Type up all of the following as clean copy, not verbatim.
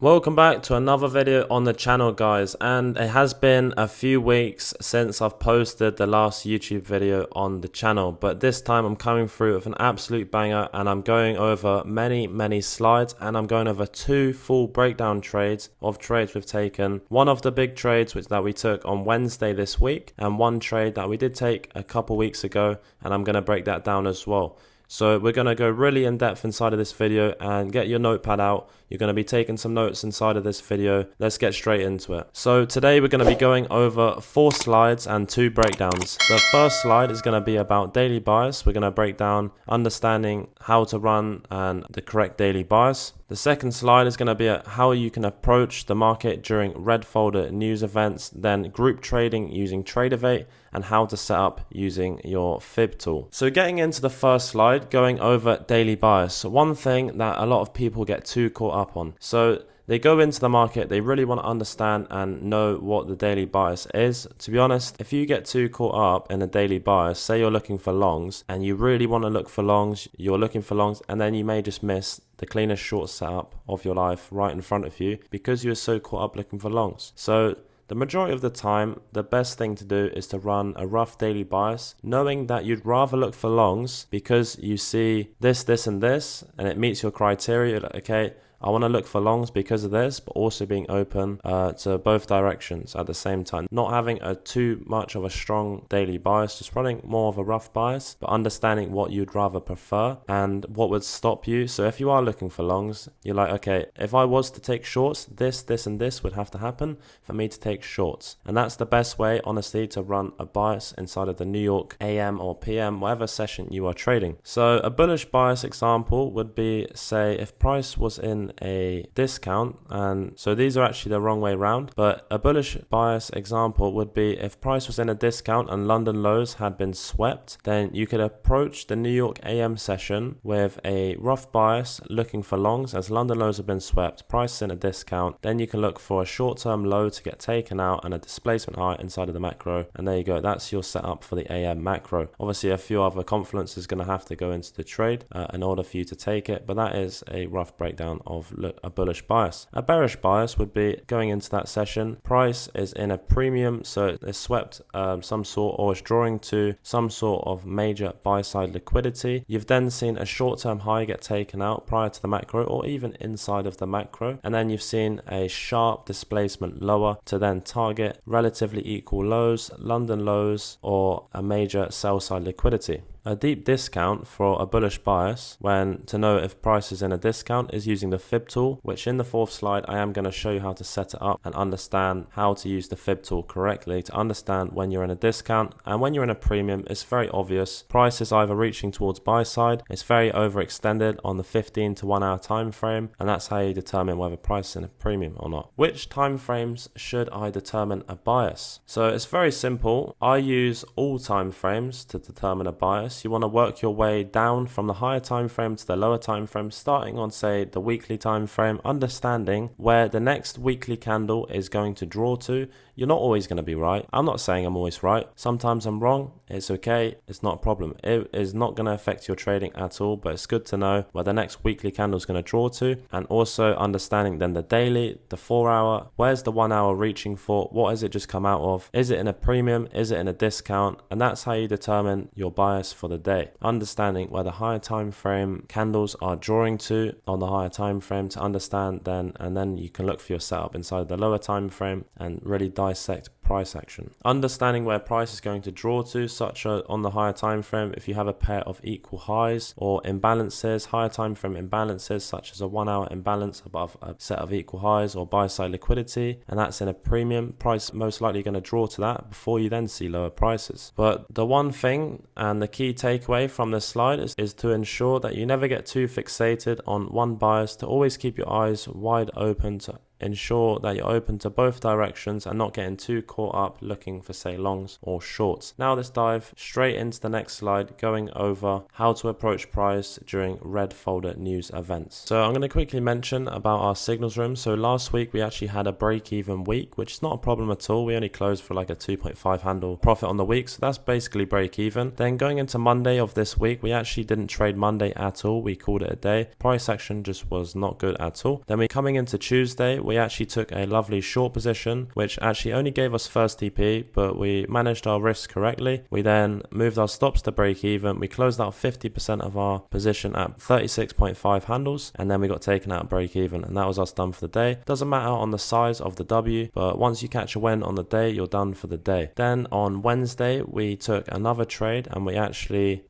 Welcome back to another video on the channel, guys, and it has been a few weeks since I've posted the last YouTube video on the channel, but this time I'm coming through with an absolute banger and I'm going over many slides, and I'm going over two full breakdown trades of trades we've taken. One of the big trades that we took on Wednesday this week, and one trade that we did take a couple weeks ago, and I'm going to break that down as well. So we're going to go really in depth inside of this video, and get your notepad out. You're going to be taking some notes inside of this video. Let's get straight into it. So today we're going to be going over 4 slides and 2 breakdowns. The first slide is going to be about daily bias. We're going to break down understanding how to run and the correct daily bias. The second slide is going to be how you can approach the market during red folder news events, then group trading using Tradeovate, and how to set up using your fib tool. So getting into the first slide, going over daily bias. So one thing that a lot of people get too caught up on. So they go into the market, they really want to understand and know what the daily bias is. To be honest, if you get too caught up in a daily bias, say you're looking for longs and you really want to look for longs, you're looking for longs, and then you may just miss the cleanest short setup of your life right in front of you because you're so caught up looking for longs. So the majority of the time, the best thing to do is to run a rough daily bias, knowing that you'd rather look for longs because you see this, and this, and it meets your criteria. You're like, okay, I want to look for longs because of this, but also being open to both directions at the same time. Not having too much of a strong daily bias, just running more of a rough bias, but understanding what you'd rather prefer and what would stop you. So if you are looking for longs, you're like, okay, if I was to take shorts, this, and this would have to happen for me to take shorts. And that's the best way, honestly, to run a bias inside of the New York AM or PM, whatever session you are trading. So a bullish bias example would be, say, if price was in a discount, and so these are actually the wrong way around, but a bullish bias example would be if price was in a discount and London lows had been swept, then you could approach the New York AM session with a rough bias looking for longs. As London lows have been swept, price is in a discount, then you can look for a short-term low to get taken out and a displacement high inside of the macro, and there you go. That's your setup for the AM macro. Obviously a few other confluences is going to have to go into the trade in order for you to take it, but that is a rough breakdown of a bullish bias. A bearish bias would be going into that session, price is in a premium, so it's swept some sort, or is drawing to some sort of major buy side liquidity. You've then seen a short-term high get taken out prior to the macro, or even inside of the macro, and then you've seen a sharp displacement lower to then target relatively equal lows, London lows, or a major sell side liquidity. A deep discount for a bullish bias, when to know if price is in a discount, is using the fib tool, which in the 4th slide I am going to show you how to set it up and understand how to use the fib tool correctly to understand when you're in a discount. And when you're in a premium, it's very obvious. Price is either reaching towards buy side, it's very overextended on the 15 to 1 hour time frame, and that's how you determine whether price is in a premium or not. Which time frames should I determine a bias? So it's very simple. I use all time frames to determine a bias. You want to work your way down from the higher time frame to the lower time frame, starting on, say, the weekly time frame, understanding where the next weekly candle is going to draw to. You're not always going to be right. I'm not saying I'm always right. Sometimes I'm wrong. It's okay. It's not a problem. It is not going to affect your trading at all, but it's good to know where the next weekly candle is going to draw to, and also understanding then the daily, the 4 hour, where's the 1 hour reaching for, what has it just come out of, is it in a premium, is it in a discount, and that's how you determine your bias for the day. Understanding where the higher time frame candles are drawing to on the higher time frame to understand then, and then you can look for your setup inside the lower time frame and really dissect price action. Understanding where price is going to draw to, such as on the higher time frame, if you have a pair of equal highs or imbalances, higher time frame imbalances such as a 1 hour imbalance above a set of equal highs or buy side liquidity, and that's in a premium, price most likely going to draw to that before you then see lower prices. But the one thing and the key takeaway from this slide is to ensure that you never get too fixated on one bias, to always keep your eyes wide open to ensure that you're open to both directions and not getting too caught up looking for, say, longs or shorts. Now let's dive straight into the next slide, going over how to approach price during red folder news events. So I'm going to quickly mention about our signals room. So last week we actually had a break-even week, which is not a problem at all. We only closed for like a 2.5 handle profit on the week, so that's basically break-even. Then going into Monday of this week, we actually didn't trade Monday at all. We called it a day. Price action just was not good at all. Then we coming into Tuesday, we actually took a lovely short position, which actually only gave us first TP, but we managed our risk correctly. We then moved our stops to break even. We closed out 50% of our position at 36.5 handles, and then we got taken out break even, and that was us done for the day. Doesn't matter on the size of the W, but once you catch a win on the day, you're done for the day. Then on Wednesday, we took another trade, and we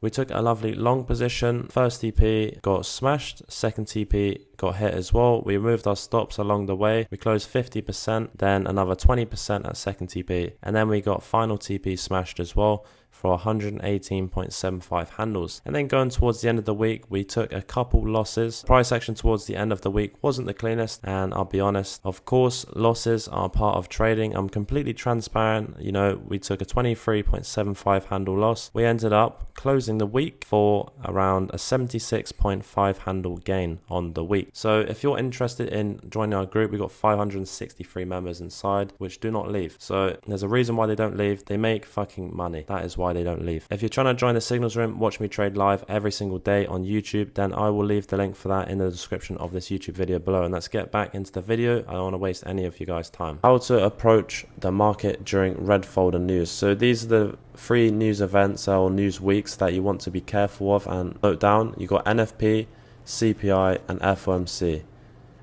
took a lovely long position. First TP got smashed, second TP got hit as well. We removed our stops along the way. We closed 50%, then another 20% at second TP, and then we got final TP smashed as well for 118.75 handles. And then going towards the end of the week, we took a couple losses. Price action towards the end of the week wasn't the cleanest, and I'll be honest, of course, losses are part of trading. I'm completely transparent. You know, we took a 23.75 handle loss. We ended up closing the week for around a 76.5 handle gain on the week. So if you're interested in joining our group, we've got 563 members inside, which do not leave. So there's a reason why they don't leave. They make fucking money. That is why they don't leave. If you're trying to join the signals room, watch me trade live every single day on YouTube, then I will leave the link for that in the description of this YouTube video below. And let's get back into the video. I don't want to waste any of you guys' time. How to approach the market during red folder news. So these are the 3 news events or news weeks that you want to be careful of and note down. You got NFP, CPI, and FOMC.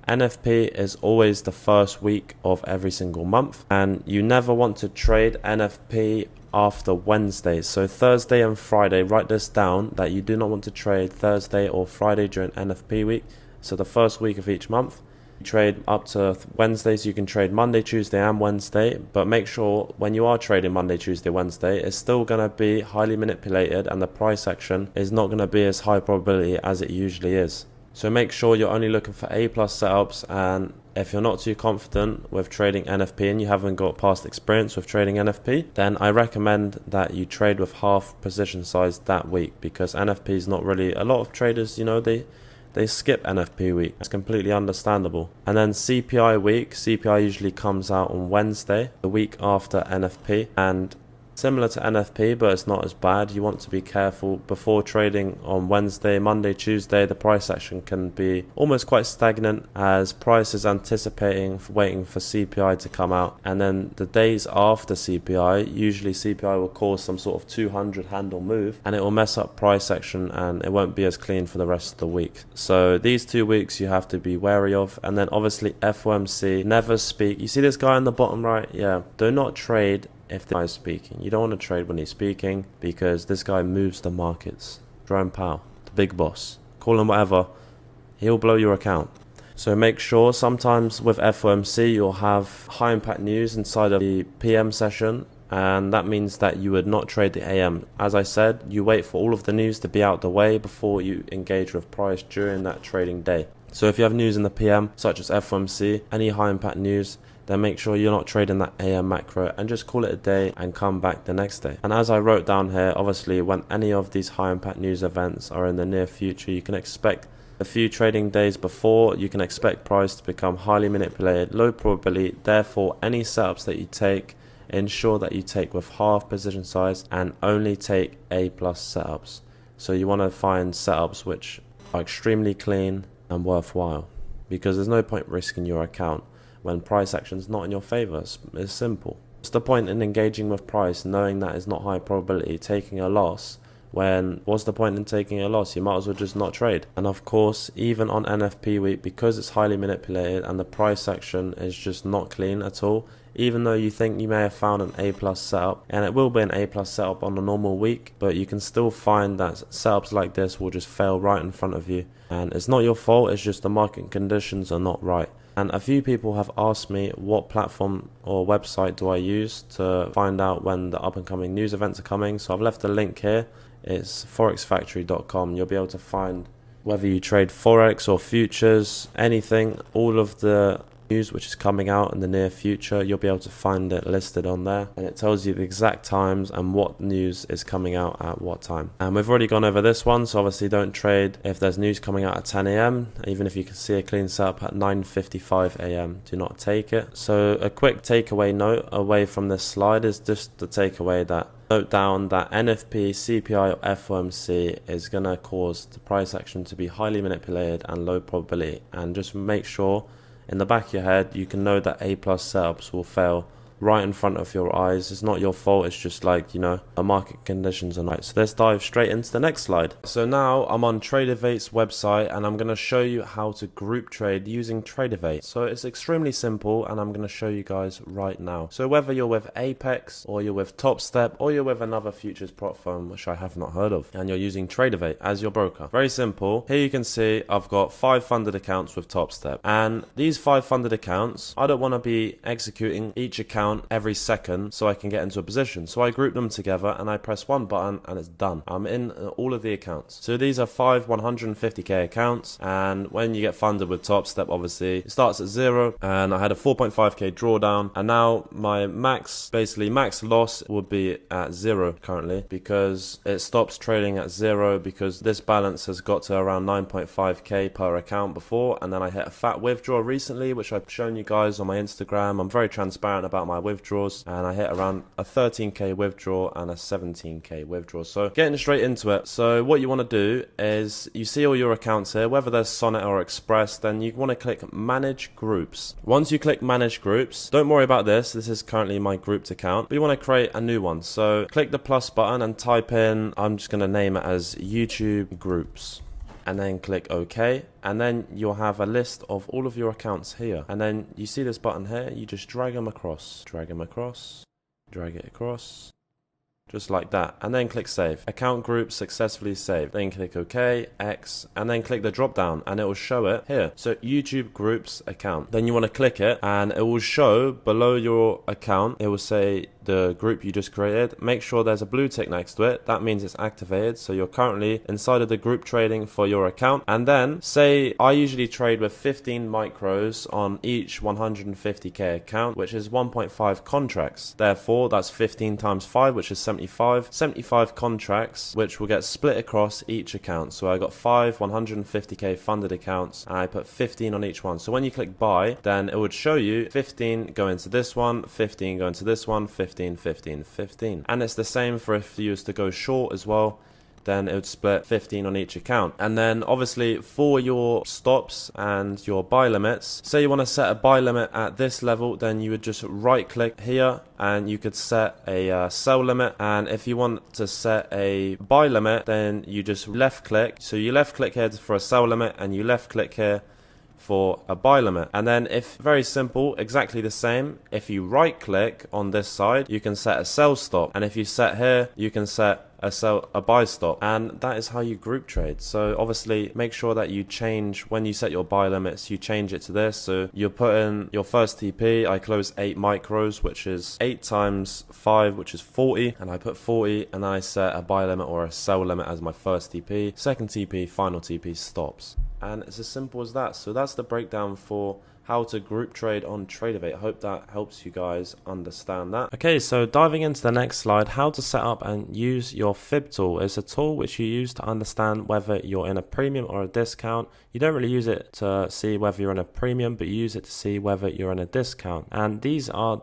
NFP is always the first week of every single month, and you never want to trade NFP after Wednesday. So Thursday and Friday, write this down, that you do not want to trade Thursday or Friday during NFP week. So the first week of each month, you trade up to Wednesdays. You can trade Monday, Tuesday and Wednesday, but make sure when you are trading Monday, Tuesday, Wednesday, it's still going to be highly manipulated and the price action is not going to be as high probability as it usually is. So make sure you're only looking for A+ setups, and if you're not too confident with trading NFP and you haven't got past experience with trading NFP, then I recommend that you trade with half position size that week, because NFP is not really, a lot of traders, you know, they skip NFP week. It's completely understandable. And then CPI week, CPI usually comes out on Wednesday, the week after NFP, and similar to NFP, but it's not as bad. You want to be careful before trading on Wednesday, Monday, Tuesday. The price action can be almost quite stagnant as price is anticipating, waiting for CPI to come out. And then the days after CPI, usually CPI will cause some sort of 200 handle move, and it will mess up price action and it won't be as clean for the rest of the week. So these 2 weeks you have to be wary of. And then obviously FOMC, never speak. You see this guy on the bottom right? Yeah, do not trade if the guy is speaking. You don't want to trade when he's speaking, because this guy moves the markets. Jerome Powell, the big boss, call him whatever, he'll blow your account. So make sure, sometimes with FOMC you'll have high impact news inside of the PM session, and that means that you would not trade the AM. As I said, you wait for all of the news to be out the way before you engage with price during that trading day. So if you have news in the PM, such as FOMC, any high impact news, then make sure you're not trading that AM macro and just call it a day and come back the next day. And as I wrote down here, obviously when any of these high impact news events are in the near future, you can expect a few trading days before, you can expect price to become highly manipulated, low probability. Therefore, any setups that you take, ensure that you take with half position size and only take A+ setups. So you want to find setups which are extremely clean and worthwhile, because there's no point risking your account when price action's not in your favor. It's simple. What's the point in engaging with price knowing that it's not high probability, taking a loss, when what's the point in taking a loss? You might as well just not trade. And of course, even on NFP week, because it's highly manipulated and the price action is just not clean at all, even though you think you may have found an A+ setup, and it will be an A+ setup on a normal week, but you can still find that setups like this will just fail right in front of you. And it's not your fault, it's just the market conditions are not right. And a few people have asked me what platform or website do I use to find out when the up and coming news events are coming. So I've left a link here. It's forexfactory.com. You'll be able to find whether you trade Forex or futures, anything, all of the news which is coming out in the near future, you'll be able to find it listed on there, and it tells you the exact times and what news is coming out at what time. And we've already gone over this one, so obviously don't trade if there's news coming out at 10 a.m. even if you can see a clean setup at 9:55 a.m. do not take it. So a quick takeaway note away from this slide is just the takeaway that note down that NFP, CPI, or FOMC is going to cause the price action to be highly manipulated and low probability, and just make sure in the back of your head you can know that A+ setups will fail right in front of your eyes. It's not your fault, it's just like, you know, the market conditions are right. So let's dive straight into the next slide. So now I'm on Tradeovate's website and I'm going to show you how to group trade using Tradeovate. So it's extremely simple and I'm going to show you guys right now. So whether you're with Apex or you're with TopStep or you're with another futures prop firm which I have not heard of, and you're using Tradeovate as your broker, very simple. Here you can see I've got 5 funded accounts with TopStep, and these 5 funded accounts, I don't want to be executing each account every second so I can get into a position. So I group them together and I press one button and it's done. I'm in all of the accounts. So these are 5 150k accounts, and when you get funded with TopStep, obviously it starts at 0, and I had a 4.5k drawdown, and now my max loss would be at 0 currently, because it stops trading at 0 because this balance has got to around 9.5k per account before, and then I hit a fat withdrawal recently which I've shown you guys on my Instagram. I'm very transparent about my withdrawals, and I hit around a 13k withdrawal and a 17k withdrawal. So getting straight into it. So what you want to do is, you see all your accounts here, whether there's Sonnet or Express, then you want to click manage groups. Once you click manage groups, don't worry about this is currently my grouped account, but you want to create a new one. So click the plus button and type in, I'm just going to name it as YouTube groups, and then click OK, and then you'll have a list of all of your accounts here, and then you see this button here, you just drag them across, drag it across, just like that, and then click save. Account group successfully saved. Then click OK, X, and then click the drop down and it will show it here. So YouTube groups account. Then you want to click it and it will show below your account, it will say the group you just created. Make sure there's a blue tick next to it. That means it's activated. So you're currently inside of the group trading for your account. And then say I usually trade with 15 micros on each 150k account, which is 1.5 contracts. Therefore, that's 15 times 5, which is 75 contracts, which will get split across each account. So I got 5 150k funded accounts and I put 15 on each one. So when you click buy, then it would show you 15 go into this one, 15 go into this one, 15, 15, 15. And it's the same for if you was to go short as well, then it would split 15 on each account. And then obviously for your stops and your buy limits, say you want to set a buy limit at this level, then you would just right click here and you could set a sell limit. And if you want to set a buy limit, then you just left click. So you left click here for a sell limit and you left click here for a buy limit. And then if, very simple, exactly the same, if you right click on this side, you can set a sell stop, and if you set here, you can set a buy stop, and that is how you group trade. So obviously make sure that you change, when you set your buy limits, you change it to this. So you put in your first TP, I closed 8 micros, which is 8 times 5, which is 40, and I put 40, and I set a buy limit or a sell limit as my first TP, second TP, final TP, stops. And it's as simple as that. So that's the breakdown for how to group trade on Tradeovate. I hope that helps you guys understand that. Okay, so diving into the next slide, how to set up and use your fib tool. It's a tool which you use to understand whether you're in a premium or a discount. You don't really use it to see whether you're in a premium, but you use it to see whether you're in a discount. And these are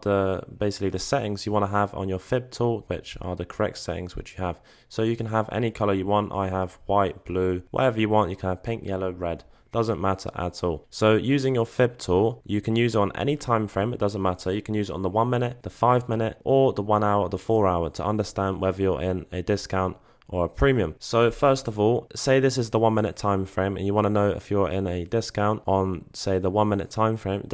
basically the settings you want to have on your fib tool, which are the correct settings which you have. So you can have any color you want. I have white, blue, whatever you want. You can have pink, yellow, red. Doesn't matter at all. So using your fib tool, you can use it on any time frame. It doesn't matter. You can use it on the 1 minute, the 5 minute, or the 1 hour, the 4 hour, to understand whether you're in a discount or a premium. So first of all, say this is the 1 minute time frame and you want to know if you're in a discount on, say, the 1 minute time frame.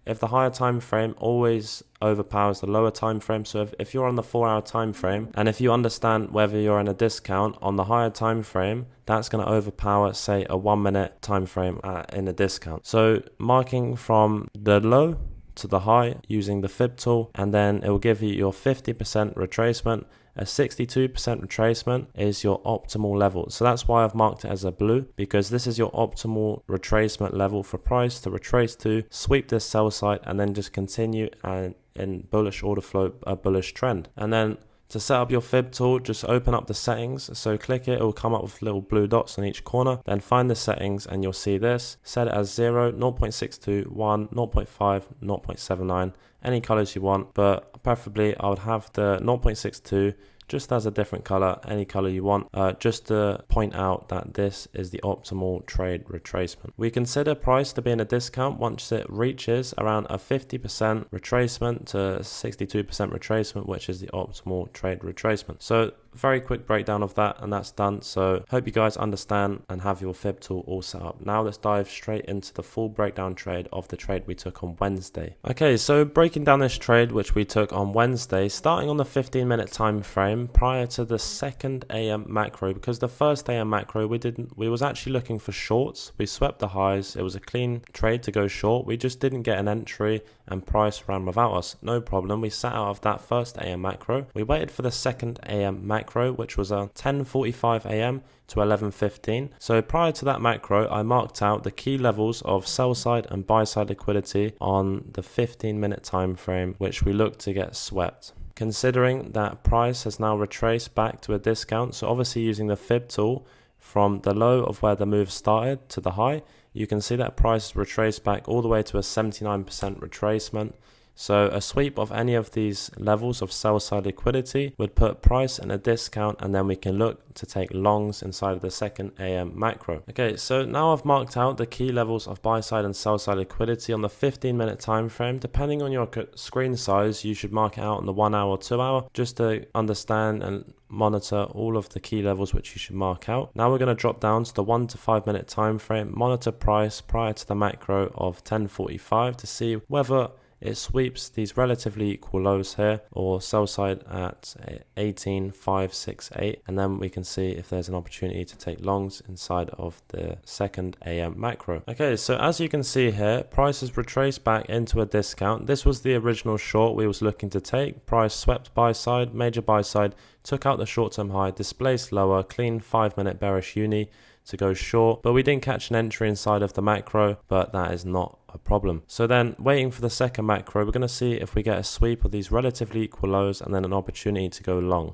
If the higher time frame always overpowers the lower time frame, so if you're on the 4 hour time frame, and if you understand whether you're in a discount on the higher time frame, that's going to overpower, say, a 1 minute time frame in a discount. So marking from the low to the high using the fib tool, and then it will give you your 50% retracement. A 62% retracement is your optimal level. So that's why I've marked it as a blue, because this is your optimal retracement level for price to retrace to, sweep this sell side, and then just continue and in bullish order flow, a bullish trend. And then to set up your fib tool, just open up the settings. So click it, it will come up with little blue dots on each corner. Then find the settings and you'll see this. Set it as 0, 0.62, 1, 0.5, 0.79, any colors you want. But preferably I would have the 0.62 just as a different color, any color you want, just to point out that this is the optimal trade retracement. We consider price to be in a discount once it reaches around a 50% retracement to 62% retracement, which is the optimal trade retracement. So very quick breakdown of that, and that's done. So hope you guys understand and have your fib tool all set up. Now let's dive straight into the full breakdown trade of the trade we took on Wednesday. Okay, so breaking down this trade which we took on Wednesday, starting on the 15-minute time frame prior to the 2nd AM macro, because the 1st AM macro we was actually looking for shorts. We swept the highs. It was a clean trade to go short. We just didn't get an entry and price ran without us. No problem. We sat out of that 1st AM macro. We waited for the 2nd AM macro, which was a 10:45 AM to 11:15. So prior to that macro, I marked out the key levels of sell side and buy side liquidity on the 15-minute time frame, which we look to get swept. Considering that price has now retraced back to a discount, so obviously using the fib tool from the low of where the move started to the high, you can see that price retraced back all the way to a 79% retracement. So a sweep of any of these levels of sell side liquidity would put price in a discount, and then we can look to take longs inside of the 2nd AM macro. Okay, so now I've marked out the key levels of buy side and sell side liquidity on the 15-minute time frame. Depending on your screen size, you should mark it out on the 1 hour, 2 hour, just to understand and monitor all of the key levels which you should mark out. Now we're going to drop down to the 1 to 5 minute time frame, monitor price prior to the macro of 10:45 to see whether it sweeps these relatively equal lows here, or sell side at 18,568, and then we can see if there's an opportunity to take longs inside of the 2nd AM macro. Okay, so as you can see here, price has retraced back into a discount. This was the original short we was looking to take. Price swept buy side, major buy side, took out the short-term high, displaced lower, clean 5-minute bearish uni to go short, but we didn't catch an entry inside of the macro, but that is not a problem. So then waiting for the 2nd macro, we're going to see if we get a sweep of these relatively equal lows and then an opportunity to go long.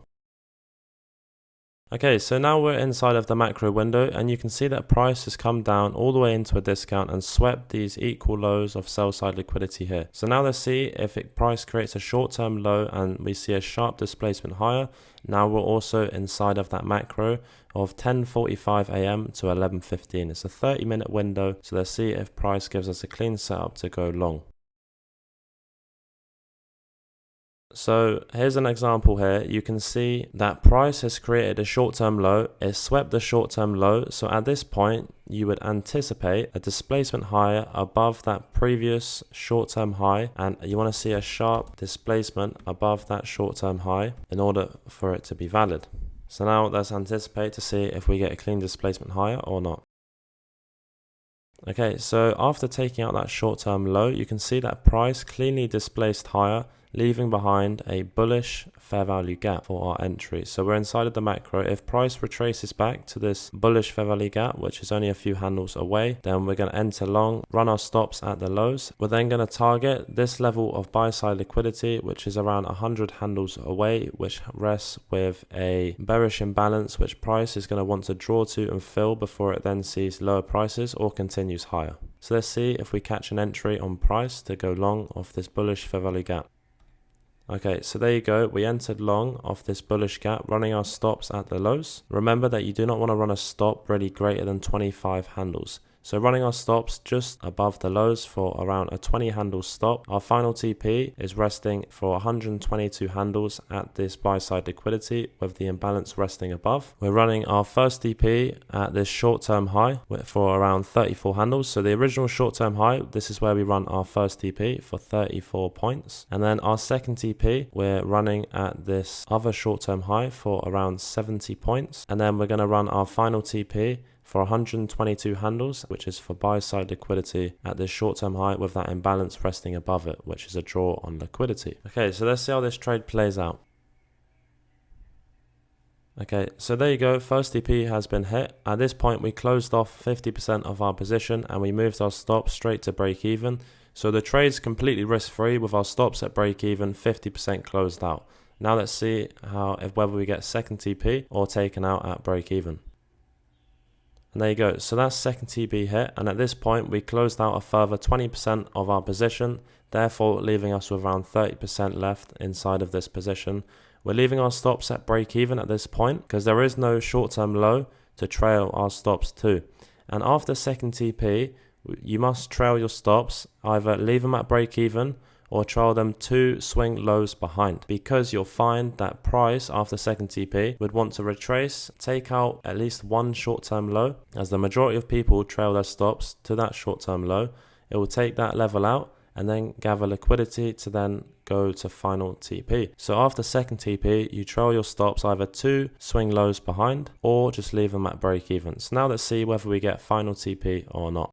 Okay, so now we're inside of the macro window, and you can see that price has come down all the way into a discount and swept these equal lows of sell side liquidity here. So now let's see if price creates a short-term low and we see a sharp displacement higher. Now we're also inside of that macro of 10:45 AM to 11:15. It's a 30-minute window, so let's see if price gives us a clean setup to go long. So here's an example here. You can see that price has created a short-term low. It swept the short-term low. So at this point, you would anticipate a displacement higher above that previous short-term high. And you want to see a sharp displacement above that short-term high in order for it to be valid. So now let's anticipate to see if we get a clean displacement higher or not. Okay, so after taking out that short-term low, you can see that price cleanly displaced higher, leaving behind a bullish fair value gap for our entry. So we're inside of the macro. If price retraces back to this bullish fair value gap, which is only a few handles away, then we're going to enter long, run our stops at the lows. We're then going to target this level of buy side liquidity, which is around 100 handles away, which rests with a bearish imbalance, which price is going to want to draw to and fill before it then sees lower prices or continues higher. So let's see if we catch an entry on price to go long off this bullish fair value gap. Okay, so there you go. We entered long off this bullish gap, running our stops at the lows. Remember that you do not want to run a stop really greater than 25 handles. So running our stops just above the lows for around a 20 handle stop. Our final TP is resting for 122 handles at this buy side liquidity with the imbalance resting above. We're running our first TP at this short term high for around 34 handles. So the original short term high, this is where we run our first TP for 34 points. And then our second TP, we're running at this other short term high for around 70 points. And then we're going to run our final TP for 122 handles, which is for buy side liquidity at this short-term high with that imbalance resting above it, which is a draw on liquidity. Okay, so let's see how this trade plays out. Okay, so there you go, first TP has been hit. At this point we closed off 50% of our position and we moved our stop straight to break even. So the trade's completely risk free with our stops at break even, 50% closed out. Now let's see whether we get second TP or taken out at break even. And there you go, so that's second TP hit, and at this point we closed out a further 20% of our position, therefore leaving us with around 30% left inside of this position. We're leaving our stops at break even at this point because there is no short-term low to trail our stops to. And after second TP, you must trail your stops, either leave them at break even or trail them 2 swing lows behind, because you'll find that price after second TP would want to retrace, take out at least one short-term low. As the majority of people trail their stops to that short-term low, it will take that level out and then gather liquidity to then go to final TP. So after second TP, you trail your stops either 2 swing lows behind or just leave them at break even. So now let's see whether we get final TP or not.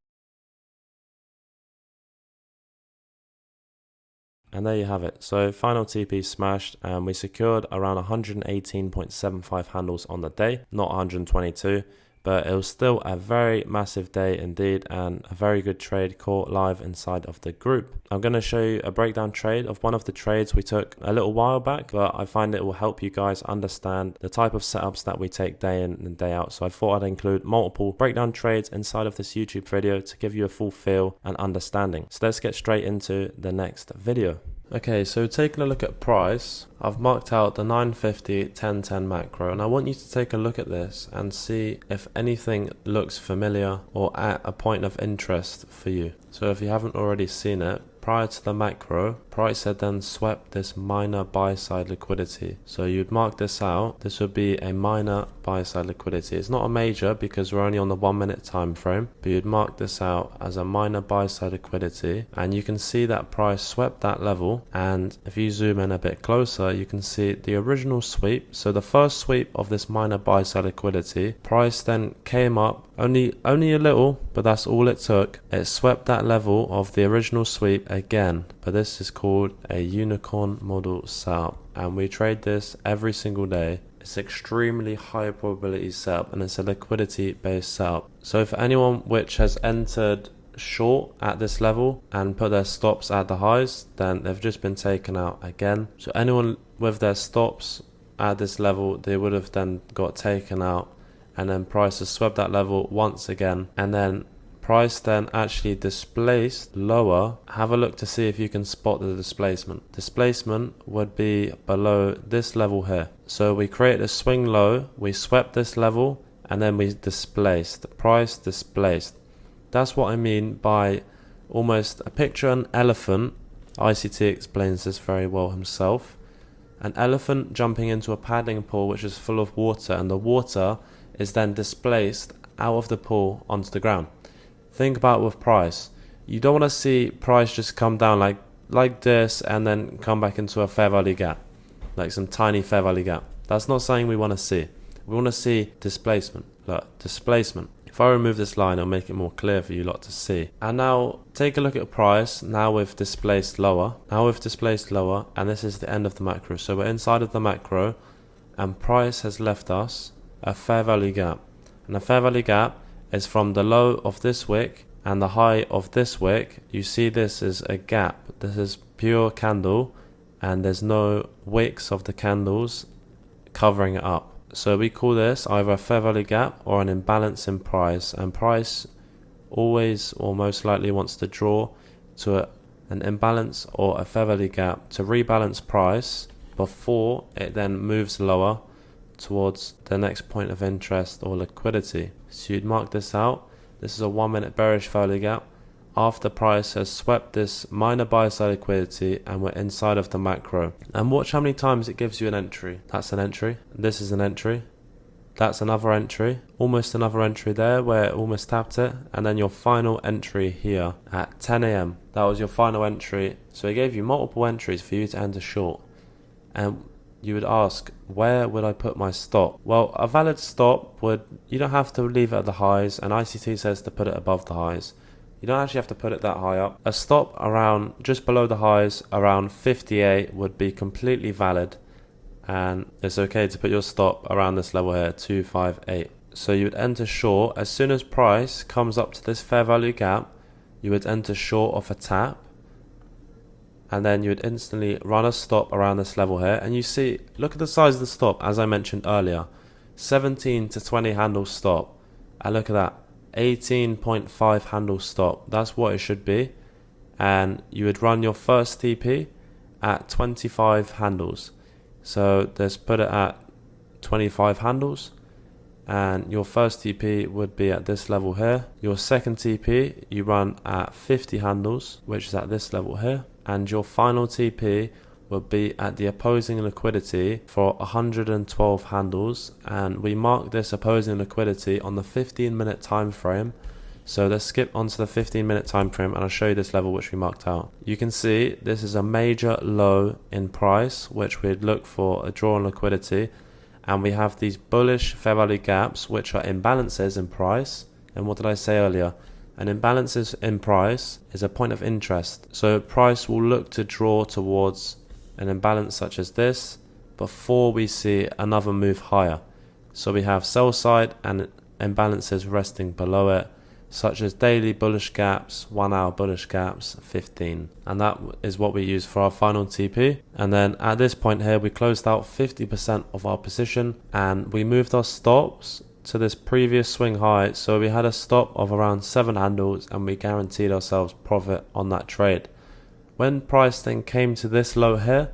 And there you have it. So final TP smashed and we secured around 118.75 handles on the day, not 122. But it was still a very massive day indeed and a very good trade caught live inside of the group. I'm going to show you a breakdown trade of one of the trades we took a little while back, but I find it will help you guys understand the type of setups that we take day in and day out. So I thought I'd include multiple breakdown trades inside of this YouTube video to give you a full feel and understanding. So let's get straight into the next video. Okay, so taking a look at price, I've marked out the 950 1010 macro, and I want you to take a look at this and see if anything looks familiar or at a point of interest for you. So if you haven't already seen it, prior to the macro, price had then swept this minor buy side liquidity. So you'd mark this out. This would be a minor buy side liquidity. It's not a major because we're only on the 1 minute time frame, but you'd mark this out as a minor buy side liquidity, and you can see that price swept that level. And if you zoom in a bit closer, you can see the original sweep. So the first sweep of this minor buy side liquidity, price then came up only a little, but that's all it took. It swept that level of the original sweep again, but this is called a unicorn model setup, and we trade this every single day. It's extremely high probability setup and it's a liquidity based setup. So for anyone which has entered short at this level and put their stops at the highs, then they've just been taken out again. So anyone with their stops at this level, they would have then got taken out, and then price has swept that level once again, and then price then actually displaced lower. Have a look to see if you can spot the displacement. Displacement would be below this level here. So we created a swing low, we swept this level, and then we displaced. Price displaced. That's what I mean by almost a picture an elephant. ICT explains this very well himself. An elephant jumping into a paddling pool which is full of water, and the water is then displaced out of the pool onto the ground. Think about with price. You don't want to see price just come down like this and then come back into a fair value gap, like some tiny fair value gap. That's not something we want to see. We want to see displacement. Look, displacement. If I remove this line, it'll make it more clear for you lot to see. And now take a look at price. Now we've displaced lower. And this is the end of the macro. So we're inside of the macro, and price has left us a fair value gap. And a fair value gap is from the low of this wick and the high of this wick. You see this is a gap. This is pure candle, and there's no wicks of the candles covering it up. So we call this either a fair value gap or an imbalance in price, and price always or most likely wants to draw to an imbalance or a fair value gap to rebalance price before it then moves lower towards the next point of interest or liquidity. So you'd mark this out. This is a 1 minute bearish fair value gap after price has swept this minor buy side liquidity and we're inside of the macro. And watch how many times it gives you an entry. That's an entry. This is an entry. That's another entry. Almost another entry there where it almost tapped it. And then your final entry here at 10 AM. That was your final entry. So it gave you multiple entries for you to enter short. And you would ask, where would I put my stop? Well, a valid stop would, you don't have to leave it at the highs, and ICT says to put it above the highs. You don't actually have to put it that high up. A stop around, just below the highs, around 58 would be completely valid, and it's okay to put your stop around this level here, 258. So you would enter short. As soon as price comes up to this fair value gap, you would enter short off a tap, and then you would instantly run a stop around this level here. And you see, look at the size of the stop, as I mentioned earlier, 17 to 20 handle stop, and look at that, 18.5 handle stop. That's what it should be. And you would run your first TP at 25 handles. So let's put it at 25 handles, and your first TP would be at this level here. Your second TP you run at 50 handles, which is at this level here, and your final TP would be at the opposing liquidity for 112 handles. And we mark this opposing liquidity on the 15-minute time frame. So let's skip onto the 15-minute time frame, and I'll show you this level which we marked out. You can see this is a major low in price, which we'd look for a draw on liquidity, and we have these bullish fair value gaps which are imbalances in price. And what did I say earlier? An imbalances in price is a point of interest. So price will look to draw towards an imbalance such as this before we see another move higher. So we have sell side and imbalances resting below it, such as daily bullish gaps, 1 hour bullish gaps, 15. And that is what we use for our final TP. And then at this point here, we closed out 50% of our position, and we moved our stops to this previous swing high. So we had a stop of around 7 handles, and we guaranteed ourselves profit on that trade. When price then came to this low here,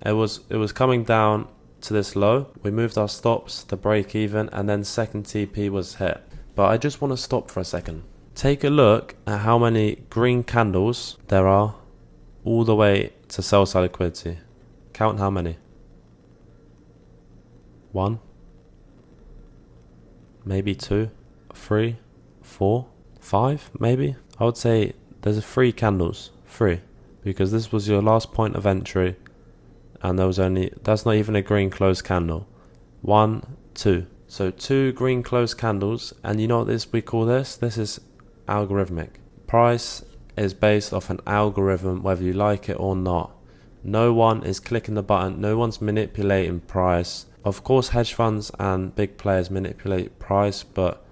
it was coming down to this low. We moved our stops to break even, and then second TP was hit. But I just want to stop for a second. Take a look at how many green candles there are all the way to sell side liquidity. Count how many. 1, maybe 2, 3, 4, 5, maybe. I would say there's 3 candles, 3, because this was your last point of entry, and that's not even a green closed candle. 1, 2. So 2 green closed candles, and you know what we call this? This is algorithmic. Price is based off an algorithm, whether you like it or not. No one is clicking the button, no one's manipulating price. Of course, hedge funds and big players manipulate price, but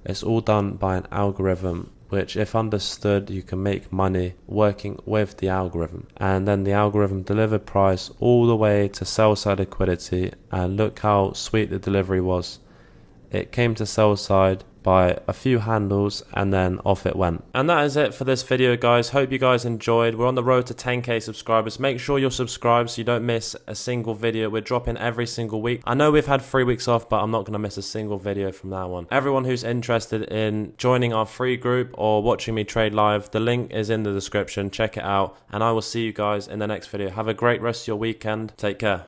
it's all done by an algorithm, which, if understood, you can make money working with the algorithm. And then the algorithm delivered price all the way to sell side liquidity, and look how sweet the delivery was. It came to sell side by a few handles, and then off it went. And that is it for this video, guys. Hope you guys enjoyed. We're on the road to 10k subscribers. Make sure you're subscribed so you don't miss a single video. We're dropping every single week. I know we've had 3 weeks off, but I'm not going to miss a single video from now on. Everyone who's interested in joining our free group or watching me trade live, the link is in the description. Check it out, and I will see you guys in the next video. Have a great rest of your weekend. Take care.